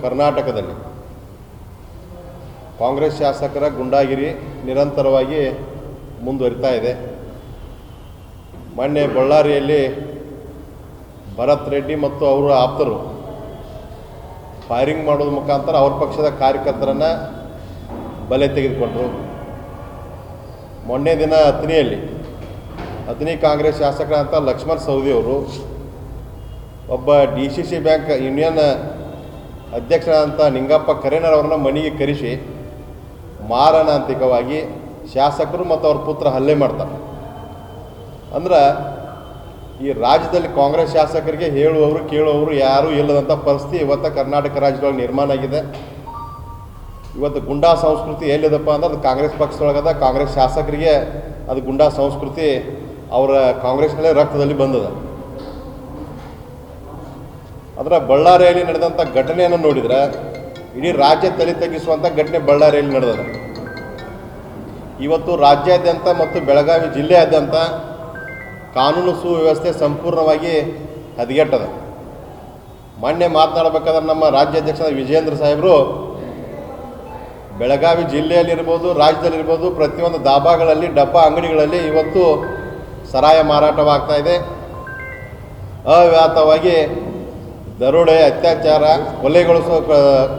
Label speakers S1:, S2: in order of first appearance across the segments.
S1: ಕರ್ನಾಟಕದಲ್ಲಿ ಕಾಂಗ್ರೆಸ್ ಶಾಸಕರ ಗುಂಡಾಗಿರಿ ನಿರಂತರವಾಗಿ ಮುಂದುವರಿತಾ ಇದೆ. ಮೊನ್ನೆ ಬಳ್ಳಾರಿಯಲ್ಲಿ ಭರತ್ ರೆಡ್ಡಿ ಮತ್ತು ಅವರ ಆಪ್ತರು ಫೈರಿಂಗ್ ಮಾಡೋದ್ರ ಮುಖಾಂತರ ಅವ್ರ ಪಕ್ಷದ ಕಾರ್ಯಕರ್ತರನ್ನು ಬಲೆ ತೆಗೆದುಕೊಂಡರು. ಮೊನ್ನೆ ದಿನ ಅಥಣಿ ಕಾಂಗ್ರೆಸ್ ಶಾಸಕರಂತ ಲಕ್ಷ್ಮಣ್ ಸವದಿ ಅವರು ಒಬ್ಬ DCC ಬ್ಯಾಂಕ್ ಯೂನಿಯನ್ ಅಧ್ಯಕ್ಷರಾದಂಥ ನಿಂಗಪ್ಪ ಕರೇನರ್ ಅವ್ರನ್ನ ಮನೆಗೆ ಕರೆಸಿ ಮಾರಣಾಂತಿಕವಾಗಿ ಶಾಸಕರು ಮತ್ತು ಅವ್ರ ಪುತ್ರ ಹಲ್ಲೆ ಮಾಡ್ತಾರೆ. ಅಂದ್ರೆ ಈ ರಾಜ್ಯದಲ್ಲಿ ಕಾಂಗ್ರೆಸ್ ಶಾಸಕರಿಗೆ ಹೇಳುವವರು ಕೇಳುವವರು ಯಾರೂ ಇಲ್ಲದಂಥ ಪರಿಸ್ಥಿತಿ ಇವತ್ತು ಕರ್ನಾಟಕ ರಾಜ್ಯದೊಳಗೆ ನಿರ್ಮಾಣ ಆಗಿದೆ. ಇವತ್ತು ಗುಂಡಾ ಸಂಸ್ಕೃತಿ ಎಲ್ಲಿದಪ್ಪ ಅಂದ್ರೆ ಅದು ಕಾಂಗ್ರೆಸ್ ಪಕ್ಷದೊಳಗದ. ಕಾಂಗ್ರೆಸ್ ಶಾಸಕರಿಗೆ ಅದು ಗುಂಡಾ ಸಂಸ್ಕೃತಿ ಅವರ ಕಾಂಗ್ರೆಸ್ನಲ್ಲೇ ರಕ್ತದಲ್ಲಿ ಬಂದದ. ಅದರ ಬಳ್ಳಾರಿಯಲ್ಲಿ ನಡೆದಂಥ ಘಟನೆಯನ್ನು ನೋಡಿದರೆ ಇಡೀ ರಾಜ್ಯ ತಲೆ ತಗ್ಗಿಸುವಂಥ ಘಟನೆ ಬಳ್ಳಾರಿಯಲ್ಲಿ ನಡೆದದ. ಇವತ್ತು ರಾಜ್ಯಾದ್ಯಂತ ಮತ್ತು ಬೆಳಗಾವಿ ಜಿಲ್ಲೆಯಾದ್ಯಂತ ಕಾನೂನು ಸುವ್ಯವಸ್ಥೆ ಸಂಪೂರ್ಣವಾಗಿ ಹದಗೆಟ್ಟದ. ಮೊನ್ನೆ ಮಾತನಾಡಬೇಕಾದ್ರೆ ನಮ್ಮ ರಾಜ್ಯಾಧ್ಯಕ್ಷರಾದ ವಿಜಯೇಂದ್ರ ಸಾಹೇಬರು ಬೆಳಗಾವಿ ಜಿಲ್ಲೆಯಲ್ಲಿರ್ಬೋದು, ರಾಜ್ಯದಲ್ಲಿರ್ಬೋದು, ಪ್ರತಿಯೊಂದು ದಾಬಾಗಳಲ್ಲಿ, ಡಬ್ಬ ಅಂಗಡಿಗಳಲ್ಲಿ ಇವತ್ತು ಸರಾಯ ಮಾರಾಟವಾಗ್ತಾ ಇದೆ. ಅವ್ಯಾತವಾಗಿ ದರೋಡೆ, ಅತ್ಯಾಚಾರ,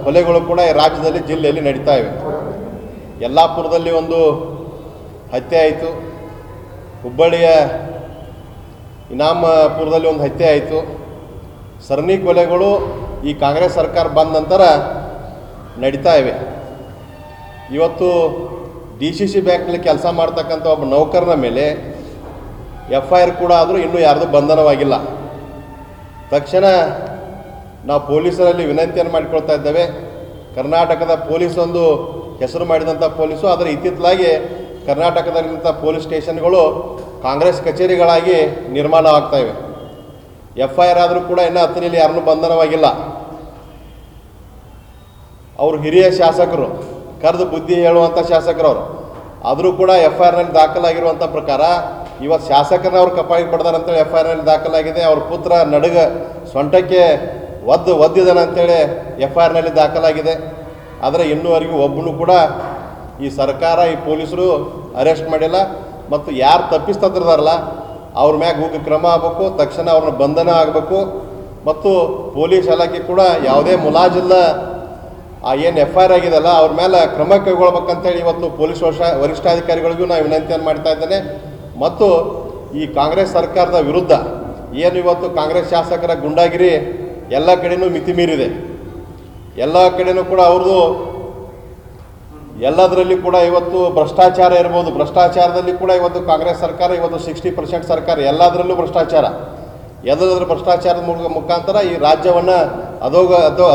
S1: ಕೊಲೆಗಳು ಕೂಡ ಈ ರಾಜ್ಯದಲ್ಲಿ ಜಿಲ್ಲೆಯಲ್ಲಿ ನಡೀತಾ ಇವೆ. ಯಲ್ಲಾಪುರದಲ್ಲಿ ಒಂದು ಹತ್ಯೆ ಆಯಿತು, ಹುಬ್ಬಳ್ಳಿಯ ಇನಾಮಪುರದಲ್ಲಿ ಒಂದು ಹತ್ಯೆ ಆಯಿತು. ಸರಣಿ ಕೊಲೆಗಳು ಈ ಕಾಂಗ್ರೆಸ್ ಸರ್ಕಾರ ಬಂದ ನಂತರ ನಡೀತಾ ಇವೆ. ಇವತ್ತು DCC ಬ್ಯಾಂಕ್ನಲ್ಲಿ ಕೆಲಸ ಮಾಡ್ತಕ್ಕಂಥ ಒಬ್ಬ ನೌಕರನ ಮೇಲೆ FIR ಕೂಡ ಆದರೂ ಇನ್ನೂ ಯಾರ್ದು ಬಂಧನವಾಗಿಲ್ಲ. ತಕ್ಷಣ ನಾವು ಪೊಲೀಸರಲ್ಲಿ ವಿನಂತಿಯನ್ನು ಮಾಡಿಕೊಳ್ತಾ ಇದ್ದೇವೆ. ಕರ್ನಾಟಕದ ಪೊಲೀಸ್ ಒಂದು ಹೆಸರು ಮಾಡಿದಂಥ ಪೊಲೀಸು, ಆದರೆ ಇತ್ತಿತ್ತಲಾಗಿ ಕರ್ನಾಟಕದಲ್ಲಿರುವಂಥ ಪೊಲೀಸ್ ಸ್ಟೇಷನ್ಗಳು ಕಾಂಗ್ರೆಸ್ ಕಚೇರಿಗಳಾಗಿ ನಿರ್ಮಾಣ ಆಗ್ತಾ ಇವೆ. FIR ಆದರೂ ಕೂಡ ಇನ್ನೂ ಅಥಣಿಯಲ್ಲಿ ಯಾರನ್ನೂ ಬಂಧನವಾಗಿಲ್ಲ. ಅವರು ಹಿರಿಯ ಶಾಸಕರು, ಕರೆದು ಬುದ್ಧಿ ಹೇಳುವಂಥ ಶಾಸಕರು ಅವರು, ಆದರೂ ಕೂಡ FIRನಲ್ಲಿ ದಾಖಲಾಗಿರುವಂಥ ಪ್ರಕಾರ ಇವತ್ತು ಶಾಸಕರನ್ನ ಅವ್ರು ಕಪಾಳಿಗೆ ಪಡ್ದಾರೆ ಅಂತೇಳಿ FIRನಲ್ಲಿ ದಾಖಲಾಗಿದೆ. ಅವ್ರ ಪುತ್ರ ನಡುಗ ಸೊಂಟಕ್ಕೆ ಒದ್ದಿದ್ದಾನೆ ಅಂತೇಳಿ FIRನಲ್ಲಿ ದಾಖಲಾಗಿದೆ. ಆದರೆ ಇನ್ನೂವರೆಗೂ ಒಬ್ಬನು ಕೂಡ ಈ ಸರ್ಕಾರ, ಈ ಪೊಲೀಸರು ಅರೆಸ್ಟ್ ಮಾಡಿಲ್ಲ. ಮತ್ತು ಯಾರು ತಪ್ಪಿಸ್ತಂದ್ರದಾರಲ್ಲ ಅವ್ರ ಮ್ಯಾಗ ಹೋಗಿ ಕ್ರಮ ಆಗಬೇಕು, ತಕ್ಷಣ ಅವ್ರನ್ನ ಬಂಧನ ಆಗಬೇಕು. ಮತ್ತು ಪೊಲೀಸ್ ಇಲಾಖೆ ಕೂಡ ಯಾವುದೇ ಮುಲಾಜಿಲ್ಲ ಏನು FIR ಆಗಿದೆಲ್ಲ ಅವ್ರ ಮೇಲೆ ಕ್ರಮ ಕೈಗೊಳ್ಬೇಕಂತೇಳಿ ಇವತ್ತು ಪೊಲೀಸ್ ವರಿಷ್ಠಾಧಿಕಾರಿಗಳಿಗೂ ನಾನು ವಿನಂತಿಯನ್ನು ಮಾಡ್ತಾ ಇದ್ದೇನೆ. ಮತ್ತು ಈ ಕಾಂಗ್ರೆಸ್ ಸರ್ಕಾರದ ವಿರುದ್ಧ ಏನು ಇವತ್ತು ಕಾಂಗ್ರೆಸ್ ಶಾಸಕರ ಗುಂಡಾಗಿರಿ ಎಲ್ಲ ಕಡೆಯೂ ಮಿತಿ ಮೀರಿದೆ. ಎಲ್ಲ ಕಡೆಯೂ ಕೂಡ ಅವ್ರದ್ದು ಎಲ್ಲದರಲ್ಲಿ ಕೂಡ ಇವತ್ತು ಭ್ರಷ್ಟಾಚಾರ ಇರ್ಬೋದು. ಭ್ರಷ್ಟಾಚಾರದಲ್ಲಿ ಕೂಡ ಇವತ್ತು ಕಾಂಗ್ರೆಸ್ ಸರ್ಕಾರ ಇವತ್ತು 60% ಸರ್ಕಾರ, ಎಲ್ಲದರಲ್ಲೂ ಭ್ರಷ್ಟಾಚಾರ. ಎಲ್ಲದರ ಭ್ರಷ್ಟಾಚಾರದ ಮುಖಾಂತರ ಈ ರಾಜ್ಯವನ್ನು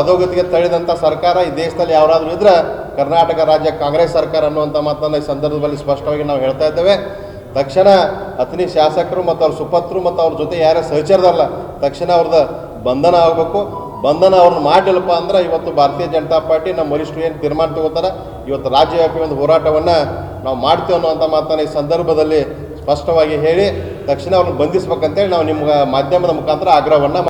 S1: ಅಧೋಗತಿಗೆ ತಳ್ಳಿದಂಥ ಸರ್ಕಾರ ಈ ದೇಶದಲ್ಲಿ ಯಾರಾದರೂ ಇದ್ರೆ ಕರ್ನಾಟಕ ರಾಜ್ಯ ಕಾಂಗ್ರೆಸ್ ಸರ್ಕಾರ ಅನ್ನುವಂಥ ಮಾತನ್ನು ಈ ಸಂದರ್ಭದಲ್ಲಿ ಸ್ಪಷ್ಟವಾಗಿ ನಾವು ಹೇಳ್ತಾ ಇದ್ದೇವೆ. ತಕ್ಷಣ ಅಥಣಿ ಶಾಸಕರು ಮತ್ತು ಅವ್ರ ಸುಪುತ್ರರು ಮತ್ತು ಅವ್ರ ಜೊತೆ ಯಾರೇ ಸಹಚರದಲ್ಲ ತಕ್ಷಣ ಅವ್ರದ್ದು ಬಂಧನ ಆಗಬೇಕು. ಬಂಧನ ಅವ್ರನ್ನ ಮಾಡಿಲ್ಲಪ್ಪ ಅಂದ್ರೆ ಇವತ್ತು ಭಾರತೀಯ ಜನತಾ ಪಾರ್ಟಿ ನಮ್ಮ ವರಿಷ್ಠರು ಏನು ತೀರ್ಮಾನ ತಗೋತಾರೆ, ಇವತ್ತು ರಾಜ್ಯವ್ಯಾಪಿ ಒಂದು ಹೋರಾಟವನ್ನು ನಾವು ಮಾಡ್ತೀವಿ ಅನ್ನುವಂಥ ಮಾತನ್ನು ಈ ಸಂದರ್ಭದಲ್ಲಿ ಸ್ಪಷ್ಟವಾಗಿ ಹೇಳಿ ತಕ್ಷಣ ಅವ್ರನ್ನ ಬಂಧಿಸ್ಬೇಕಂತೇಳಿ ನಾವು ನಿಮ್ಮ ಮಾಧ್ಯಮದ ಮುಖಾಂತರ ಆಗ್ರಹವನ್ನು